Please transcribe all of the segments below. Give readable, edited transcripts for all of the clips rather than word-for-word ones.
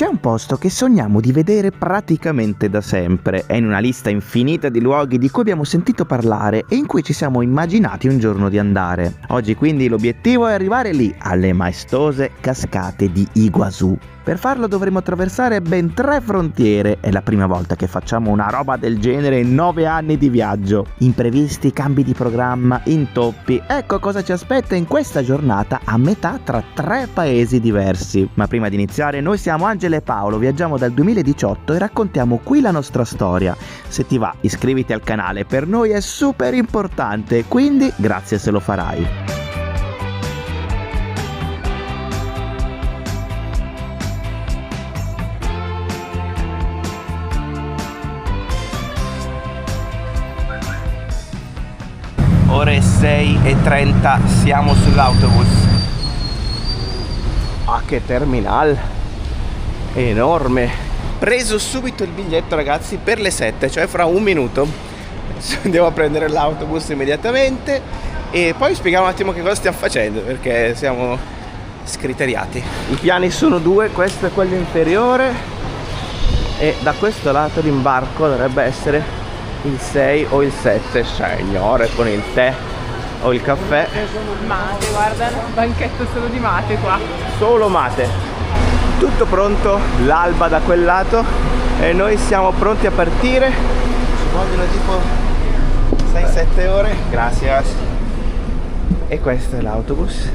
C'è un posto che sogniamo di vedere praticamente da sempre, è in una lista infinita di luoghi di cui abbiamo sentito parlare e in cui ci siamo immaginati un giorno di andare. Oggi quindi l'obiettivo è arrivare lì, alle maestose cascate di Iguazú. Per farlo dovremo attraversare ben 3 frontiere, è la prima volta che facciamo una roba del genere in 9 anni di viaggio. Imprevisti, cambi di programma, intoppi, ecco cosa ci aspetta in questa giornata a metà tra 3 paesi diversi. Ma prima di iniziare noi siamo Angela e Paolo, viaggiamo dal 2018 e raccontiamo qui la nostra storia. Se ti va iscriviti al canale, per noi è super importante, quindi grazie se lo farai. Ore 6:30, siamo sull'autobus. Ah, che terminal enorme. Preso subito il biglietto, ragazzi, per le 7, cioè fra un minuto. Andiamo a prendere l'autobus immediatamente e poi spieghiamo un attimo che cosa stiamo facendo, perché siamo scriteriati. I piani sono 2, questo è quello inferiore e da questo lato l'imbarco dovrebbe essere il 6 o il 7, signore, con il tè o il caffè. Mate, guarda, un banchetto solo di mate qua. Solo mate. Tutto pronto, l'alba da quel lato e noi siamo pronti a partire. Ci vogliono tipo 6-7 ore. Grazie. E questo è l'autobus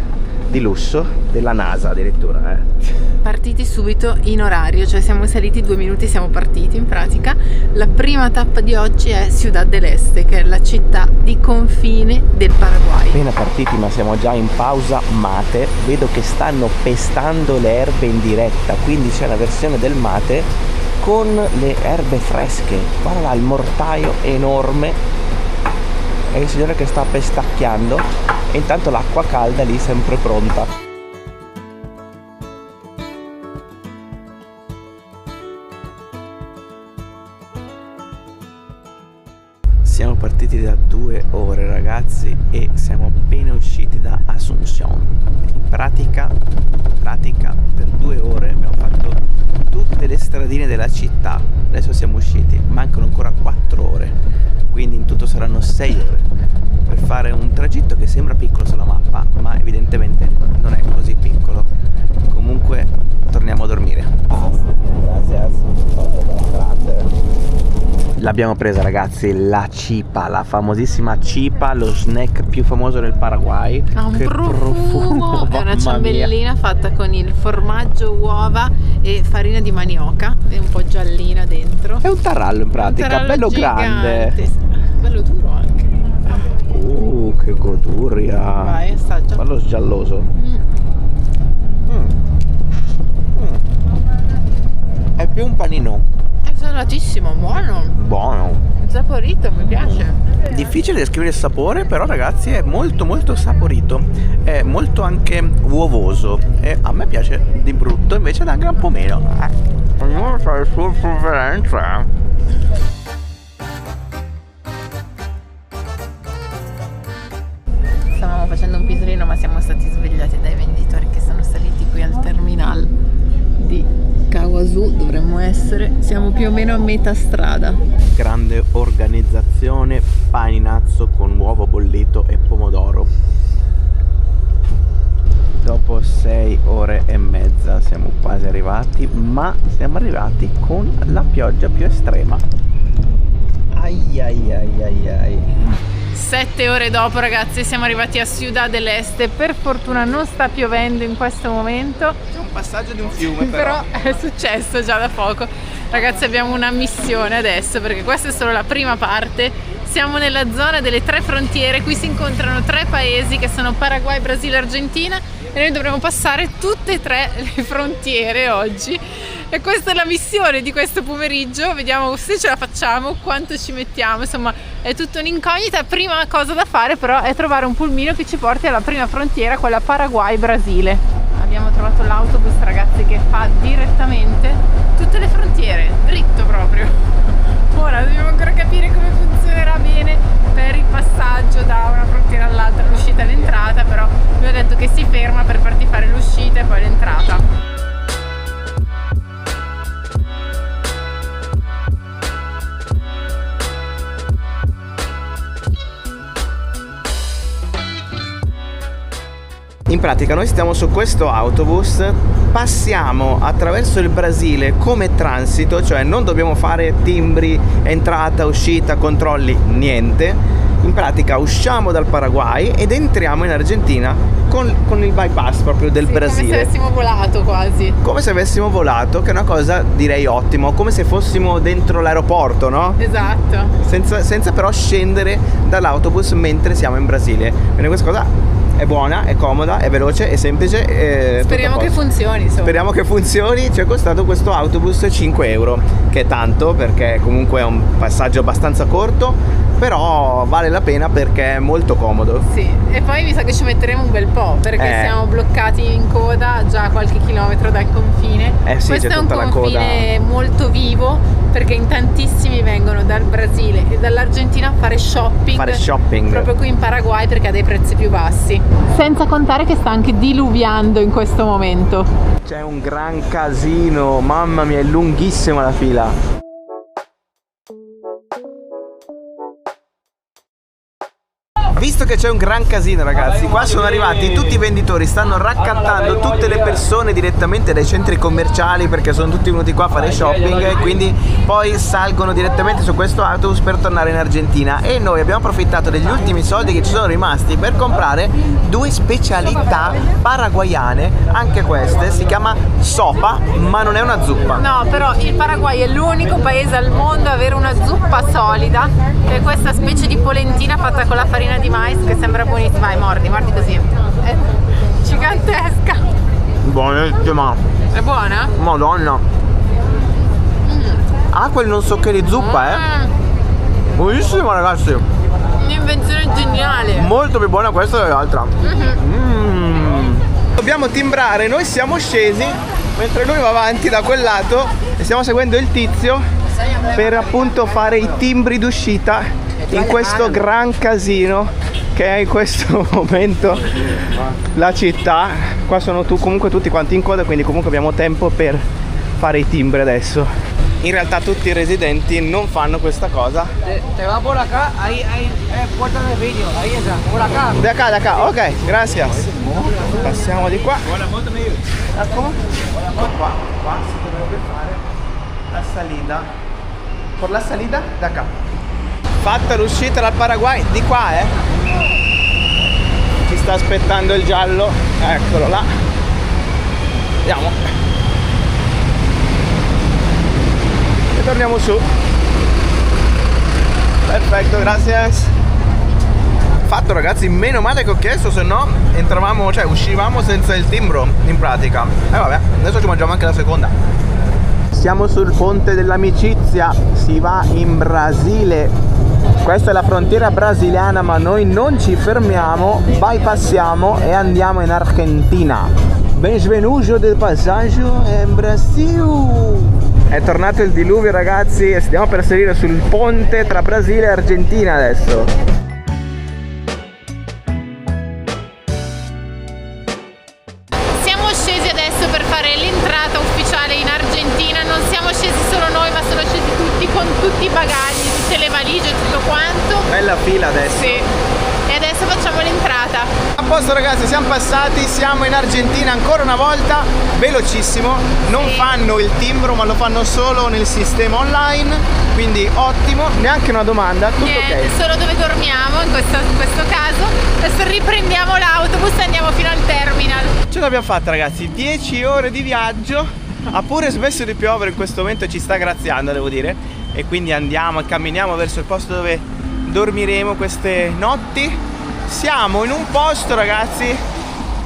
di lusso della NASA addirittura, Partiti subito in orario, cioè siamo saliti 2 minuti, siamo partiti in pratica. La prima tappa di oggi è Ciudad del Este, che è la città di confine del Paraguay. Appena partiti, ma siamo già in pausa mate. Vedo che stanno pestando le erbe in diretta, quindi c'è la versione del mate con le erbe fresche. Guarda là, il mortaio enorme e il signore che sta pestacchiando e intanto l'acqua calda lì sempre pronta. Siamo partiti da 2 ore, ragazzi, e siamo appena usciti da Asunción. In pratica per 2 ore abbiamo fatto tutte le stradine della città. Adesso siamo usciti, mancano ancora 4 ore, quindi in tutto saranno 6 ore per fare un tragitto che sembra piccolo sulla mappa, ma evidentemente non è così piccolo. Comunque torniamo a dormire. L'abbiamo presa, ragazzi, la cipa, la famosissima cipa, lo snack più famoso del Paraguay. Ha un profumo. È una ciambellina mia, fatta con il formaggio, uova e farina di manioca, è un po' giallina dentro. È un tarallo in pratica, tarallo bello gigante, grande. Bello duro anche. Che goduria. Vai, assaggia. Bello gialloso. È più un panino. È salatissimo, buono. Buono. Saporito, mi piace. Difficile descrivere il sapore, però ragazzi è molto molto saporito. È molto anche uovoso. E a me piace di brutto, invece da anche un po' meno. Ognuno fa le sue preferenze. Stavamo facendo un pisolino, ma siamo stati svegliati dai venditori che sono saliti qui al terminal di Caaguazú. Dovremmo essere, siamo più o meno a metà strada. Grande organizzazione, paninazzo con uovo bollito e pomodoro. Dopo 6 ore e mezza siamo quasi arrivati, ma siamo arrivati con la pioggia più estrema. Ai ai ai ai ai. 7 ore dopo, ragazzi, siamo arrivati a Ciudad del Este. Per fortuna non sta piovendo in questo momento. C'è un passaggio di un fiume però è successo già da poco. Ragazzi, abbiamo una missione adesso, perché questa è solo la prima parte. Siamo nella zona delle 3 frontiere. Qui si incontrano 3 paesi che sono Paraguay, Brasile e Argentina, e noi dovremo passare tutte e 3 le frontiere oggi. E questa è la missione di questo pomeriggio. Vediamo se ce la facciamo, quanto ci mettiamo. Insomma, è tutta un'incognita. Prima cosa da fare però è trovare un pulmino che ci porti alla prima frontiera, quella Paraguay-Brasile. Abbiamo trovato l'autobus, ragazzi, che fa direttamente tutte le frontiere, dritto proprio. Ora dobbiamo ancora capire come funzionerà bene per il passaggio da una frontiera all'altra, l'uscita e l'entrata, però lui ha detto che si ferma per farti fare l'uscita e poi l'entrata. pratica noi stiamo su questo autobus, passiamo attraverso il Brasile come transito, cioè non dobbiamo fare timbri, entrata, uscita, controlli, niente. In pratica usciamo dal Paraguay ed entriamo in Argentina con il bypass proprio del Brasile. Come se avessimo volato quasi. Come se avessimo volato, che è una cosa direi ottima, come se fossimo dentro l'aeroporto, no? Esatto. Senza però scendere dall'autobus mentre siamo in Brasile. Quindi questa cosa è buona, è comoda, è veloce, è semplice. Speriamo che funzioni, insomma. Speriamo che funzioni. Ci è costato questo autobus 5 euro, che è tanto perché comunque è un passaggio abbastanza corto, però vale la pena perché è molto comodo. Sì, e poi mi sa che ci metteremo un bel po' perché siamo bloccati in coda già a qualche chilometro dal confine. Sì, questo c'è è un tutta la confine molto vivo perché in tantissimi vengono dal Brasile e dall'Argentina a fare shopping proprio qui in Paraguay perché ha dei prezzi più bassi. Senza contare che sta anche diluviando in questo momento. C'è un gran casino, mamma mia, è lunghissima la fila. Visto che c'è un gran casino, ragazzi, qua sono arrivati tutti i venditori, stanno raccattando tutte le persone direttamente dai centri commerciali perché sono tutti venuti qua a fare shopping e quindi poi salgono direttamente su questo autobus per tornare in Argentina. E noi abbiamo approfittato degli ultimi soldi che ci sono rimasti per comprare due specialità paraguayane, anche queste, si chiama sopa, ma non è una zuppa. No, però il Paraguay è l'unico paese al mondo a avere una zuppa solida, che è questa specie di polentina fatta con la farina di mais che sembra buonissima. Vai, mordi così. È gigantesca. Buonissima. È buona? Madonna. Ah, quel non so che di zuppa, buonissima, ragazzi. Un'invenzione geniale. Molto più buona questa dell'altra. Dobbiamo timbrare, noi siamo scesi mentre lui va avanti da quel lato e stiamo seguendo il tizio per appunto fare i timbri d'uscita in questo gran casino che è in questo momento la città. Qua sono comunque tutti quanti in coda, quindi comunque abbiamo tempo per fare i timbri adesso. In realtà tutti i residenti non fanno questa cosa. Te va por acá, ahí puerta de vidrio, ahí entra, por acá. Da acá, ok, gracias. Passiamo di qua. Ecco. Qua si dovrebbe fare la salita. Per la salita da qua. Fatta l'uscita dal Paraguay, di qua, Ci sta aspettando il giallo, eccolo là. Andiamo. E torniamo su. Perfetto, gracias. Fatto, ragazzi, meno male che ho chiesto, se no entravamo, cioè uscivamo senza il timbro in pratica. E vabbè, adesso ci mangiamo anche la seconda. Siamo sul ponte dell'amicizia, si va in Brasile. Questa è la frontiera brasiliana, ma noi non ci fermiamo, bypassiamo e andiamo in Argentina. Benvenuto del passaggio in Brasile. È tornato il diluvio, ragazzi, e stiamo per salire sul ponte tra Brasile e Argentina adesso. Con tutti i bagagli, tutte le valigie, tutto quanto. Bella fila adesso. Sì. E adesso facciamo l'entrata. A posto, ragazzi, siamo passati, siamo in Argentina ancora una volta, velocissimo. Non fanno il timbro, ma lo fanno solo nel sistema online, quindi ottimo, neanche una domanda, tutto niente, ok. Solo dove dormiamo in questo caso. Adesso riprendiamo l'autobus e andiamo fino al terminal. Ce l'abbiamo fatta, ragazzi, 10 ore di viaggio. Ha pure smesso di piovere in questo momento, ci sta graziando, devo dire. E quindi andiamo e camminiamo verso il posto dove dormiremo queste notti. Siamo in un posto, ragazzi,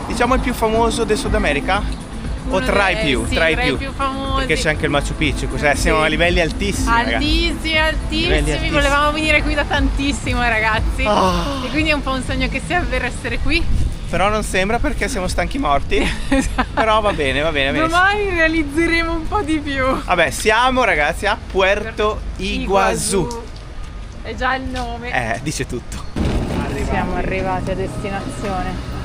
diciamo il più famoso del Sud America. O tra i più famosi. Perché c'è anche il Machu Picchu, cioè siamo a livelli altissimi, altissimi. Volevamo venire qui da tantissimo, ragazzi. E quindi è un po' un sogno che sia vero essere qui. Però non sembra perché siamo stanchi morti. Esatto. Però va bene. Domani realizzeremo un po' di più. Vabbè, siamo, ragazzi, a Puerto Iguazú. È già il nome. Dice tutto. Siamo arrivati a destinazione.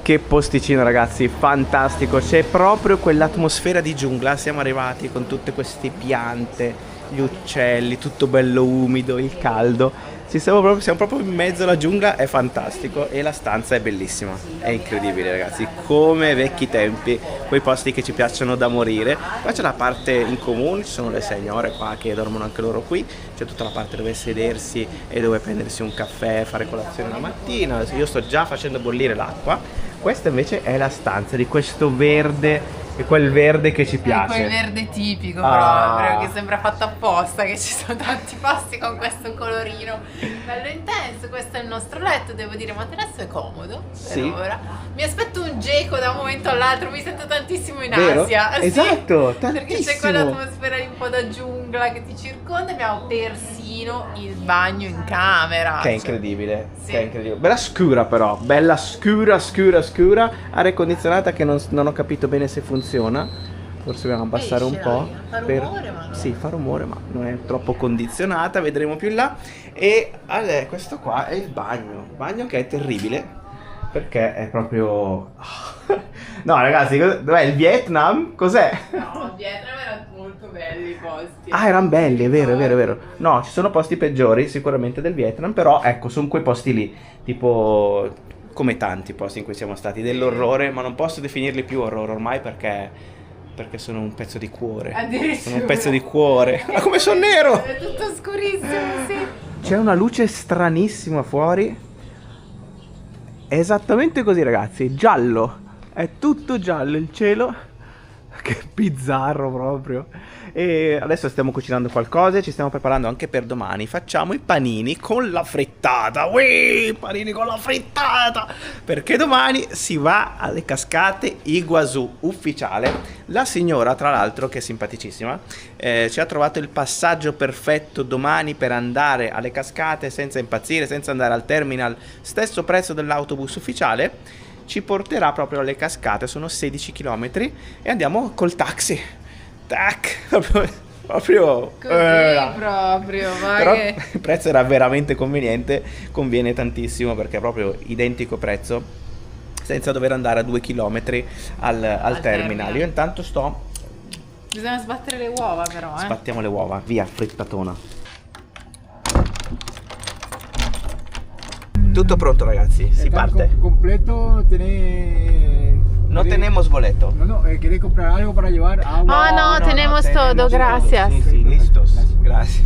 Che posticino, ragazzi, fantastico. C'è proprio quell'atmosfera di giungla. Siamo arrivati con tutte queste piante, gli uccelli, tutto bello umido, il caldo. siamo proprio in mezzo alla giungla, è fantastico e la stanza è bellissima, è incredibile ragazzi, come vecchi tempi, quei posti che ci piacciono da morire. Qua c'è la parte in comune, ci sono le signore qua che dormono anche loro qui, c'è tutta la parte dove sedersi e dove prendersi un caffè, fare colazione la mattina. Io sto già facendo bollire l'acqua. Questa invece è la stanza di questo verde, e quel verde che ci piace. Quel verde tipico proprio, che sembra fatto apposta, che ci sono tanti posti con questo colorino bello intenso. Questo è il nostro letto, devo dire, materasso è comodo per Sì. ora. Mi aspetto un geco da un momento all'altro, mi sento tantissimo in Vero? ansia. Sì, Esatto, perché c'è tantissimo. quell'atmosfera un po' da giungla che ti circonda. Abbiamo persino il bagno in camera. Che è incredibile, Sì. che è incredibile. Bella scura però, bella scura, aria condizionata che non ho capito bene se funziona. Forse dobbiamo abbassare un po'. Fa rumore, ma no. Sì, fa rumore, ma non è troppo condizionata, vedremo più in là. E questo qua è il bagno che è terribile, perché è proprio... No ragazzi, dov'è il Vietnam? Cos'è? No, il Vietnam erano molto belli i posti. Ah, erano belli, è vero, è vero, è vero. No, ci sono posti peggiori sicuramente del Vietnam, però ecco, sono quei posti lì, tipo come tanti posti in cui siamo stati, dell'orrore, ma non posso definirli più horror ormai perché sono un pezzo di cuore. Addirittura. Sono un pezzo di cuore. Ma come sono nero! È tutto scurissimo, sì. C'è una luce stranissima fuori. È esattamente così, ragazzi, giallo. È tutto giallo il cielo. Che bizzarro proprio. E adesso stiamo cucinando qualcosa, ci stiamo preparando anche per domani. Facciamo i panini con la frittata. Ui, panini con la frittata! Perché domani si va alle cascate Iguazú ufficiale. La signora, tra l'altro, che è simpaticissima, ci ha trovato il passaggio perfetto domani per andare alle cascate senza impazzire, senza andare al terminal, stesso prezzo dell'autobus ufficiale. Ci porterà proprio alle cascate, sono 16 km e andiamo col taxi. Tac, proprio Così proprio, ma però che... il prezzo era veramente conveniente, conviene tantissimo perché è proprio identico prezzo senza dover andare a 2 km al terminal. Io intanto Bisogna sbattere le uova però, sbattiamo le uova, via, frittatona. Tutto pronto ragazzi, si parte. Completo, No tenemos boleto. No, ¿querés comprar algo para llevar? Agua. no, tenemos todo, todo. gracias. Sí, listos. Gracias.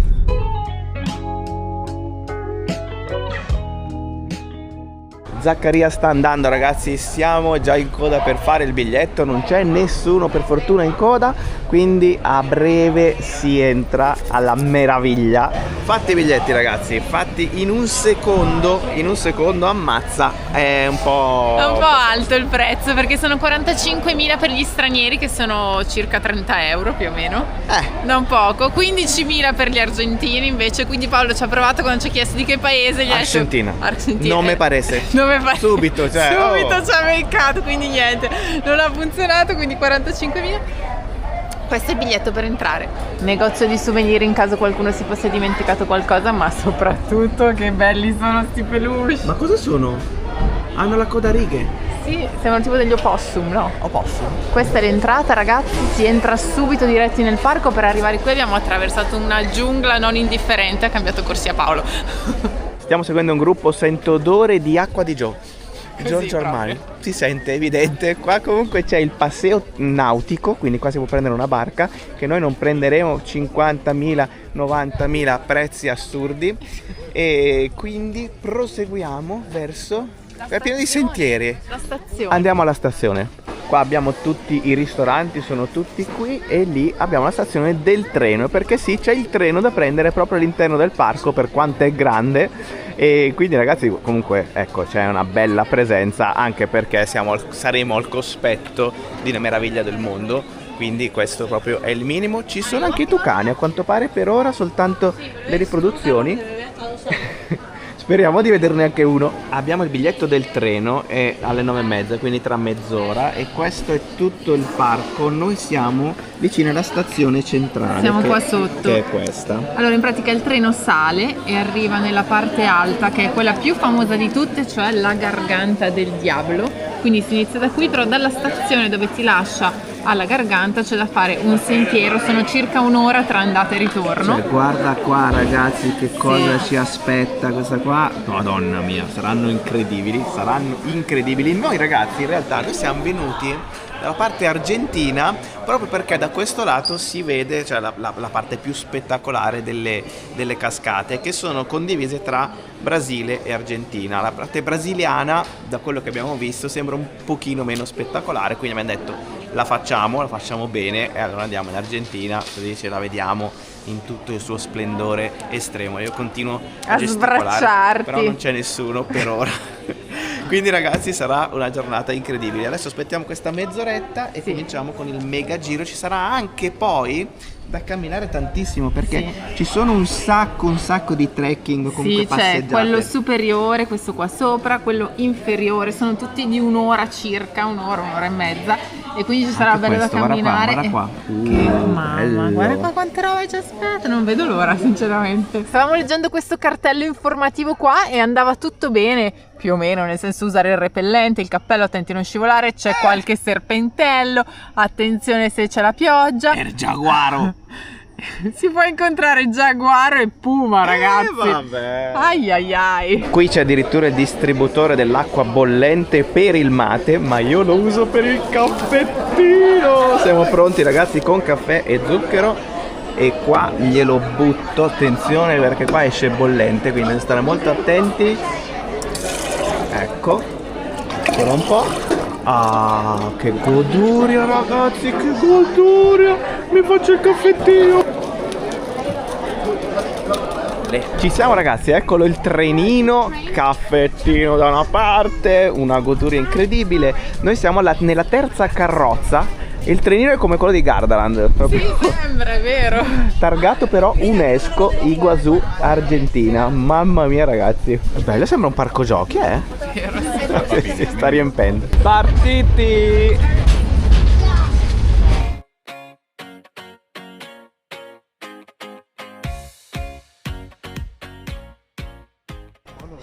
Zaccaria sta andando ragazzi, siamo già in coda per fare il biglietto, non c'è nessuno per fortuna in coda, quindi a breve si entra alla meraviglia. Fatti i biglietti ragazzi, fatti in un secondo, ammazza, è un po' alto il prezzo perché sono 45.000 per gli stranieri che sono circa 30 euro più o meno, non poco, 15.000 per gli argentini invece, quindi Paolo ci ha provato quando ci ha chiesto di che paese, gli ha Argentina. Argentina. Non mi parece. Subito, cioè, subito ci ha beccato, quindi niente, non ha funzionato, quindi 45.000. Questo è il biglietto per entrare. Negozio di souvenir in caso qualcuno si fosse dimenticato qualcosa, ma soprattutto che belli sono sti peluche. Ma cosa sono? Hanno la coda a righe. Sì, sembrano tipo degli opossum, no? Opossum. Questa è l'entrata ragazzi, si entra subito diretti nel parco. Per arrivare qui abbiamo attraversato una giungla non indifferente, ha cambiato corsi a Paolo. Stiamo seguendo un gruppo, sento odore di acqua di Giorgio proprio. Armani. Si sente, evidente. Qua comunque c'è il paseo nautico, quindi qua si può prendere una barca, che noi non prenderemo, 50.000, 90.000 prezzi assurdi. E quindi proseguiamo verso... È pieno di sentieri. La stazione. Andiamo alla stazione. Qua abbiamo tutti i ristoranti, sono tutti qui, e lì abbiamo la stazione del treno, perché sì, c'è il treno da prendere proprio all'interno del parco, per quanto è grande. E quindi ragazzi, comunque ecco, c'è una bella presenza, anche perché saremo al cospetto di una meraviglia del mondo, quindi questo proprio è il minimo. Ci sono anche i tucani, a quanto pare per ora soltanto le riproduzioni. Speriamo di vederne anche uno. Abbiamo il biglietto del treno, è alle 9:30, quindi tra mezz'ora, e questo è tutto il parco. Noi siamo vicino alla stazione centrale. Siamo qua sotto. Che è questa. Allora in pratica il treno sale e arriva nella parte alta, che è quella più famosa di tutte, cioè la Garganta del Diablo. Quindi si inizia da qui, però dalla stazione dove ti lascia alla Garganta c'è da fare un sentiero, sono circa un'ora tra andata e ritorno. Cioè, guarda qua ragazzi che cosa ci aspetta questa qua. Madonna mia, saranno incredibili, saranno incredibili. Noi ragazzi in realtà noi siamo venuti dalla parte argentina proprio perché da questo lato si vede, cioè, la parte più spettacolare delle cascate, che sono condivise tra Brasile e Argentina. La parte brasiliana, da quello che abbiamo visto, sembra un pochino meno spettacolare, quindi abbiamo detto la facciamo bene e allora andiamo in Argentina, così ce la vediamo in tutto il suo splendore estremo. Io continuo a sbracciarti, però non c'è nessuno per ora. Quindi ragazzi sarà una giornata incredibile. Adesso aspettiamo questa mezz'oretta e cominciamo con il mega giro. Ci sarà anche poi da camminare tantissimo perché ci sono un sacco di trekking, comunque passeggiate. C'è quello superiore, questo qua sopra, quello inferiore, sono tutti di un'ora circa, un'ora e mezza, e quindi ci sarà bello da camminare. Guarda qua. Mamma, guarda qua quante robe ci aspetta, non vedo l'ora sinceramente. Stavamo leggendo questo cartello informativo qua e andava tutto bene, più o meno, nel senso usare il repellente, il cappello, attenti a non scivolare, c'è qualche serpentello, attenzione se c'è la pioggia. Il giaguaro! Si può incontrare giaguaro e puma, ragazzi. Vabbè. Ai. Qui c'è addirittura il distributore dell'acqua bollente per il mate, ma io lo uso per il caffettino. Siamo pronti ragazzi con caffè e zucchero e qua glielo butto, attenzione perché qua esce bollente, quindi bisogna stare molto attenti. Ecco, solo un po'. Ah, che goduria ragazzi, che goduria! Mi faccio il caffettino! Ci siamo ragazzi, eccolo il trenino, caffettino da una parte, una goduria incredibile. Noi siamo nella terza carrozza. Il trenino è come quello di Gardaland. Sì, sembra, è vero. Targato però UNESCO Iguazú Argentina. Mamma mia ragazzi, è bello, sembra un parco giochi, si sta riempendo. Partiti!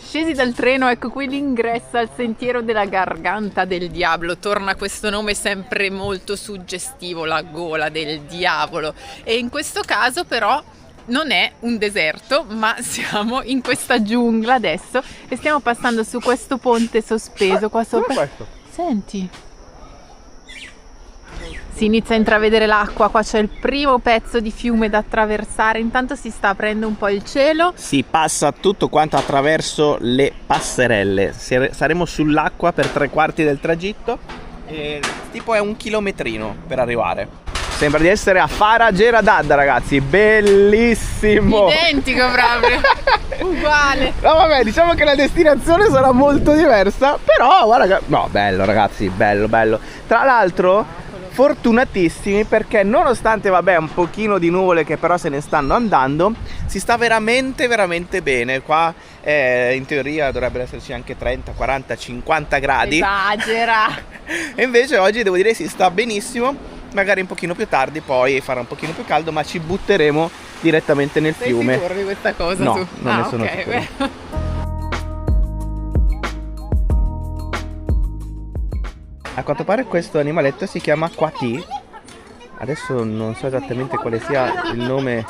Scesi dal treno, ecco qui l'ingresso al sentiero della Garganta del Diavolo. Torna questo nome sempre molto suggestivo, la gola del diavolo. E in questo caso però non è un deserto, ma siamo in questa giungla adesso e stiamo passando su questo ponte sospeso qua sopra. Questo? Senti. Si inizia a intravedere l'acqua, qua c'è il primo pezzo di fiume da attraversare, intanto si sta aprendo un po' il cielo. Si passa tutto quanto attraverso le passerelle, saremo sull'acqua per 3/4 del tragitto e tipo è 1 chilometrino per arrivare. Sembra di essere a Fara Geradad ragazzi, bellissimo! Identico proprio, uguale! No vabbè, diciamo che la destinazione sarà molto diversa, però guarda, no bello ragazzi, bello. Tra l'altro fortunatissimi perché nonostante vabbè un pochino di nuvole che però se ne stanno andando, si sta veramente bene. Qua in teoria dovrebbero esserci anche 30, 40, 50 gradi. Esagera! E invece oggi devo dire si sta benissimo. Magari un pochino più tardi poi farà un pochino più caldo, ma ci butteremo direttamente nel fiume. Sei sicuro di questa cosa? No, tu? non ne sono sicuro. A quanto pare questo animaletto si chiama Quati. Adesso non so esattamente quale sia il nome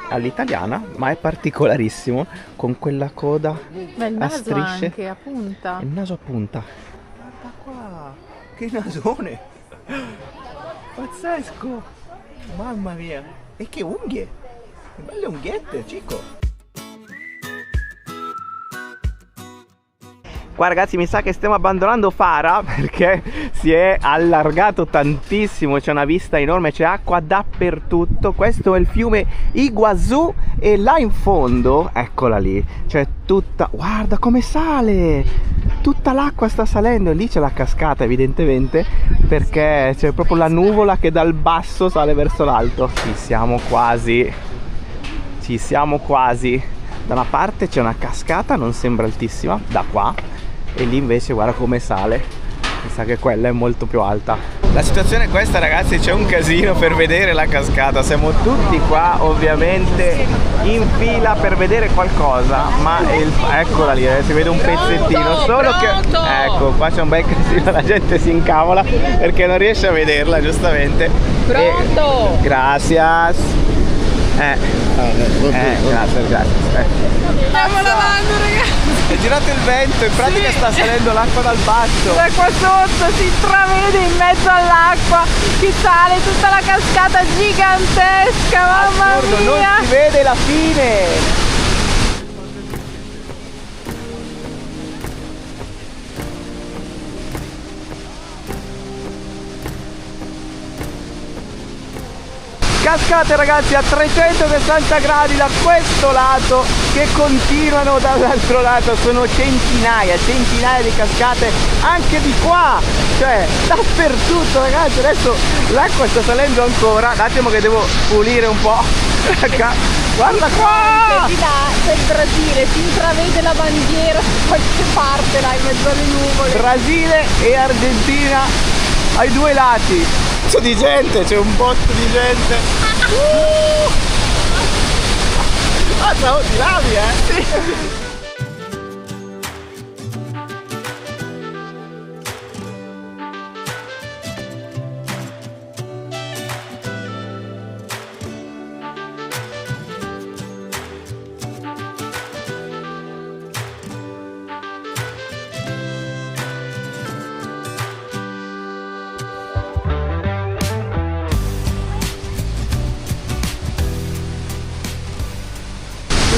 all'italiana, ma è particolarissimo, con quella coda Beh, il a naso strisce. anche a punta. Il naso a punta. Guarda qua, che nasone! Pazzesco! Mamma mia! E che unghie! Che belle unghiette, Cico! Qua ragazzi mi sa che stiamo abbandonando Fara perché si è allargato tantissimo, c'è una vista enorme, c'è acqua dappertutto. Questo è il fiume Iguazú e là in fondo, eccola lì, c'è tutta, guarda come sale! Tutta l'acqua sta salendo e lì c'è la cascata evidentemente perché c'è proprio la nuvola che dal basso sale verso l'alto. Ci siamo quasi. Da una parte c'è una cascata, non sembra altissima, da qua. E lì invece guarda come sale, mi sa che quella è molto più alta. La situazione è questa ragazzi, c'è un casino per vedere la cascata, siamo tutti qua ovviamente in fila per vedere qualcosa, ma eccola lì, si vede un pezzettino, solo che ecco qua c'è un bel casino. Sì, la gente si incavola perché non riesce a vederla, giustamente. Pronto? Gracias. Grazie. Stiamo lavando, ragazzi. È girato il vento, in pratica sta salendo l'acqua dal basso. Da qua sotto si intravede in mezzo all'acqua che sale tutta la cascata gigantesca, mamma Assurdo, non mia. si vede la fine. Cascate ragazzi a 360 gradi da questo lato che continuano dall'altro lato, sono centinaia di cascate anche di qua, cioè dappertutto ragazzi. Adesso l'acqua sta salendo ancora, un attimo che devo pulire un po'. Guarda qua! Di là c'è il Brasile, si intravede la bandiera da qualche parte là in mezzo alle nuvole. Brasile e Argentina ai due lati. C'è di gente, c'è un botto di gente. Ah, ciao, ti lavi, Sì.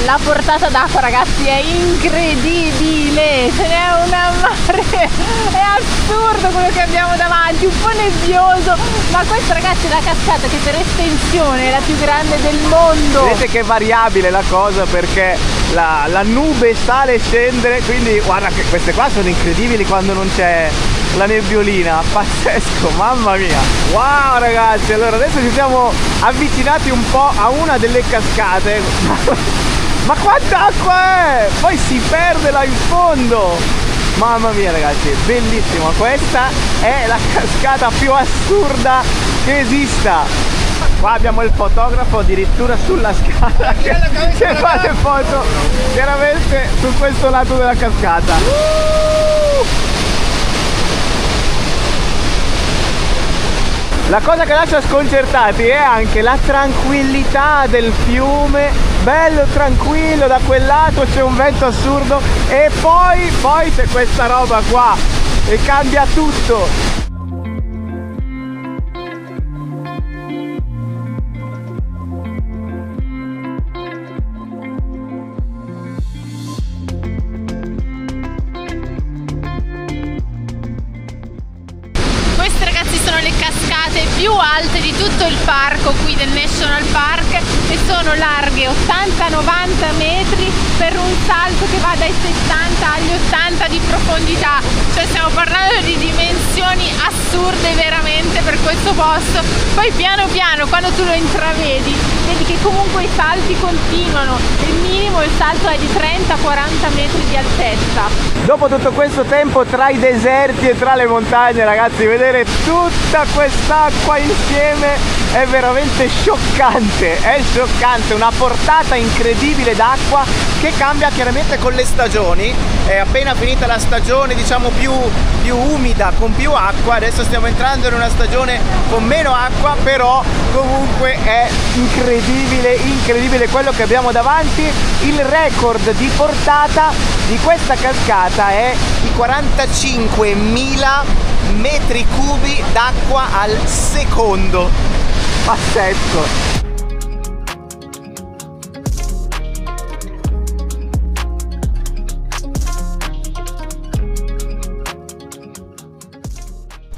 La portata d'acqua ragazzi è incredibile, ce n'è una mare, è assurdo quello che abbiamo davanti, un po' nebbioso, ma questa ragazzi è la cascata che per estensione è la più grande del mondo. Vedete che è variabile la cosa perché la nube sale e scende, quindi guarda che queste qua sono incredibili quando non c'è la nebbiolina, pazzesco, mamma mia. Wow ragazzi, allora adesso ci siamo avvicinati un po' a una delle cascate. Ma quanta acqua è! Poi si perde là in fondo! Mamma mia ragazzi, bellissimo! Questa è la cascata più assurda che esista! Qua abbiamo il fotografo addirittura sulla scala che fa le foto veramente su questo lato della cascata. La cosa che lascia sconcertati è anche la tranquillità del fiume, bello tranquillo, da quel lato c'è un vento assurdo e poi c'è questa roba qua e cambia tutto. Più alte di tutto il parco qui del National Park e sono larghe 80-90 metri per un salto che va dai 60 agli 80 di profondità, cioè stiamo parlando di dimensioni assurde veramente per questo posto. Poi piano piano quando tu lo intravedi vedi che comunque i salti continuano, il minimo il salto è di 30-40 metri di altezza. Dopo tutto questo tempo tra i deserti e tra le montagne ragazzi, vedere tutta quest'acqua insieme è veramente scioccante, è scioccante, una portata incredibile d'acqua che cambia chiaramente con le stagioni. È appena finita la stagione diciamo più umida con più acqua, adesso stiamo entrando in una stagione con meno acqua, però comunque è incredibile quello che abbiamo davanti. Il record di portata di questa cascata è di 45.000 metri cubi d'acqua al secondo, pazzesco.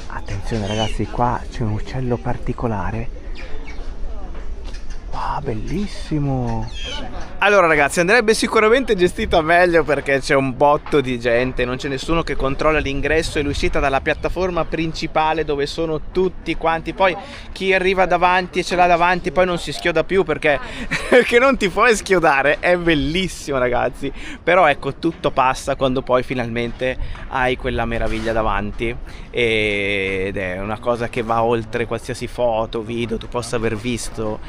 Attenzione ragazzi, qua c'è un uccello particolare. Wow, bellissimo! Allora ragazzi, andrebbe sicuramente gestita meglio perché c'è un botto di gente, non c'è nessuno che controlla l'ingresso e l'uscita dalla piattaforma principale dove sono tutti quanti. Poi chi arriva davanti e ce l'ha davanti poi non si schioda più perché non ti puoi schiodare. È bellissimo ragazzi, però ecco, tutto passa quando poi finalmente hai quella meraviglia davanti ed è una cosa che va oltre qualsiasi foto, video tu possa aver visto.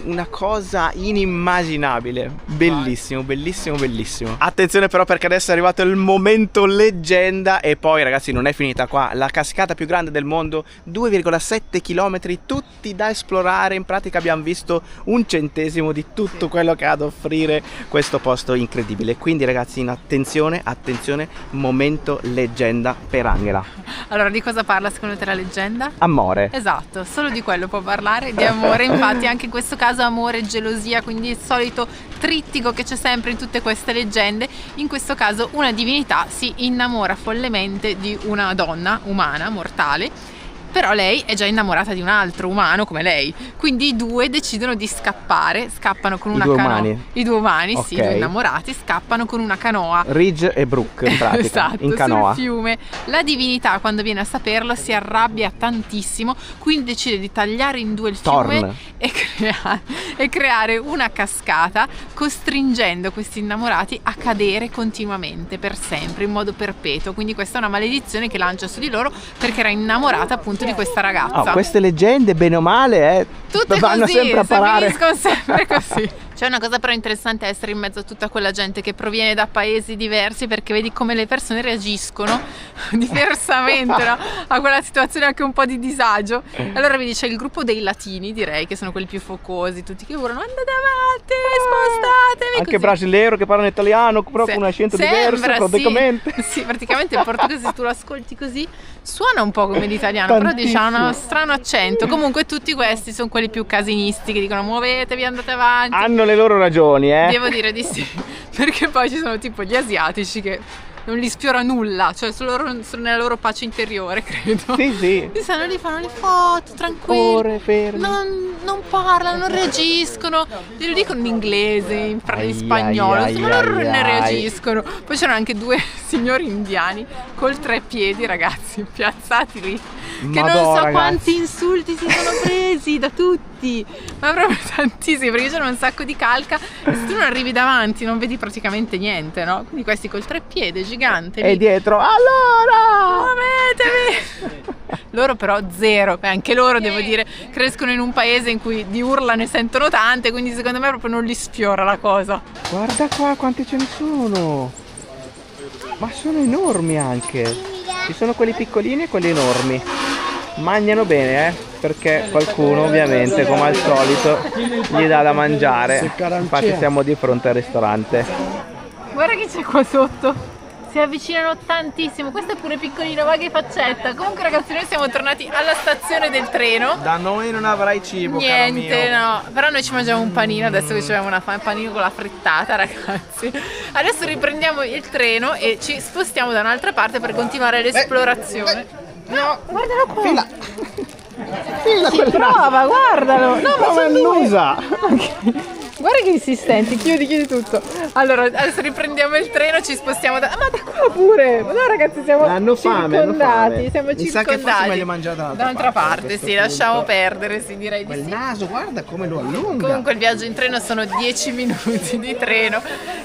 una cosa inimmaginabile. Bellissimo, bellissimo, bellissimo. Attenzione però, perché adesso è arrivato il momento leggenda. E poi ragazzi, non è finita qua. La cascata più grande del mondo, 2,7 km, tutti da esplorare. In pratica abbiamo visto 1/100 di tutto quello che ha ad offrire questo posto incredibile. Quindi ragazzi, attenzione, attenzione, momento leggenda per Angela. Allora, di cosa parla secondo te la leggenda? Amore. Esatto, solo di quello può parlare, di amore. Infatti anche in questo caso amore e gelosia, quindi il solito trittico che c'è sempre in tutte queste leggende. In questo caso una divinità si innamora follemente di una donna umana, mortale, però lei è già innamorata di un altro umano come lei, quindi i due decidono di scappare, scappano con una canoa. I due umani, okay. Sì, i due innamorati scappano con una canoa. Ridge e Brooke in pratica, esatto, in canoa. sul fiume. La divinità, quando viene a saperlo, si arrabbia tantissimo, quindi decide di tagliare in due il fiume e creare una cascata, costringendo questi innamorati a cadere continuamente, per sempre, in modo perpetuo. Quindi questa è una maledizione che lancia su di loro, perché era innamorata appunto di questa ragazza. Queste leggende, bene o male, tutte vanno così, sempre a parare. finiscono sempre così. C'è una cosa però interessante, è essere in mezzo a tutta quella gente che proviene da paesi diversi, perché vedi come le persone reagiscono diversamente, no? A quella situazione anche un po' di disagio. Allora vedi, c'è il gruppo dei latini, direi, che sono quelli più focosi, tutti che urlano andate avanti, spostatevi, anche così. brasiliano che parlano italiano, però con un accento diverso praticamente. Sì, praticamente il portoghese, se tu lo ascolti così, suona un po' come l'italiano, però dice ha uno strano accento. Comunque tutti questi sono quelli più casinisti, che dicono muovetevi, andate avanti. Hanno le loro ragioni, Devo dire di sì, perché poi ci sono tipo gli asiatici che non li sfiora nulla, cioè sono nella loro pace interiore, credo. Sì, sì. Ti stanno lì, fanno le foto, tranquilli. Ore fermi. Non parlano, non reagiscono. Glielo dicono in inglese, in spagnolo, insomma loro ne reagiscono. Poi c'erano anche due signori indiani col 3 piedi, ragazzi, piazzati lì. Che non so ragazzi, quanti insulti si sono presi da tutti, ma proprio tantissimi, perché c'era un sacco di calca e se tu non arrivi davanti non vedi praticamente niente, no? Quindi questi col 3 piedi gigante e lì, dietro allora muovetevi. Loro però zero. Anche loro, devo dire, crescono in un paese in cui di urla ne sentono tante, quindi secondo me proprio non li sfiora la cosa. Guarda qua quanti ce ne sono, ma sono enormi anche. Ci sono quelli piccolini e quelli enormi. Mangiano bene, perché qualcuno ovviamente, come al solito, gli dà da mangiare. Infatti siamo di fronte al ristorante. Guarda che c'è qua sotto, si avvicinano tantissimo. Questo è pure piccolino, ma che faccetta. Comunque ragazzi, noi siamo tornati alla stazione del treno. Da noi non avrai cibo, niente, caro mio. no. Però noi ci mangiamo un panino, adesso che ci abbiamo un panino con la frittata, ragazzi. Adesso riprendiamo il treno e ci spostiamo da un'altra parte per continuare l'esplorazione. No, guardalo qua. Fila Ci prova, guardalo. No, ma sono annusa. Guarda che insistenti, chiudi tutto. Allora, adesso riprendiamo il treno, ci spostiamo da... Ma da qua pure! No ragazzi, siamo circondati, siamo Mi sa che forse è circondati. meglio mangiare Da un'altra parte, sì, lasciamo perdere, sì, direi di Il sì. naso, guarda come lo allunga. Comunque il viaggio in treno sono 10 minuti di treno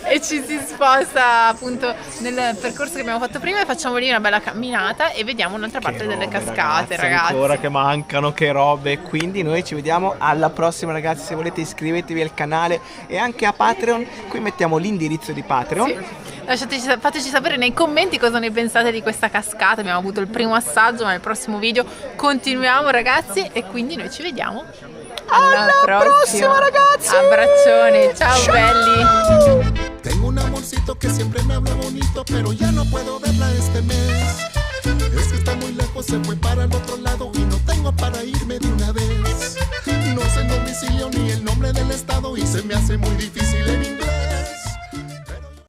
e ci si sposta appunto nel percorso che abbiamo fatto prima e facciamo lì una bella camminata e vediamo un'altra parte delle cascate, ragazzi. Ancora che mancano, che robe. Quindi noi ci vediamo alla prossima, ragazzi. Se volete iscrivetevi al canale e anche a Patreon. Qui mettiamo l'indirizzo di Patreon. Sì. Fateci sapere nei commenti cosa ne pensate di questa cascata. Abbiamo avuto il primo assaggio, ma nel prossimo video continuiamo, ragazzi, e quindi noi ci vediamo alla prossima, ragazzi. Abbraccioni, ciao belli. Tengo un amorcito que siempre me habla bonito, pero ya no puedo verla este mes. Es que está muy lejos, se fue para el otro lado y no tengo para irme de una vez. No sé el domicilio ni el nombre del estado y se me hace muy difícil en inglés.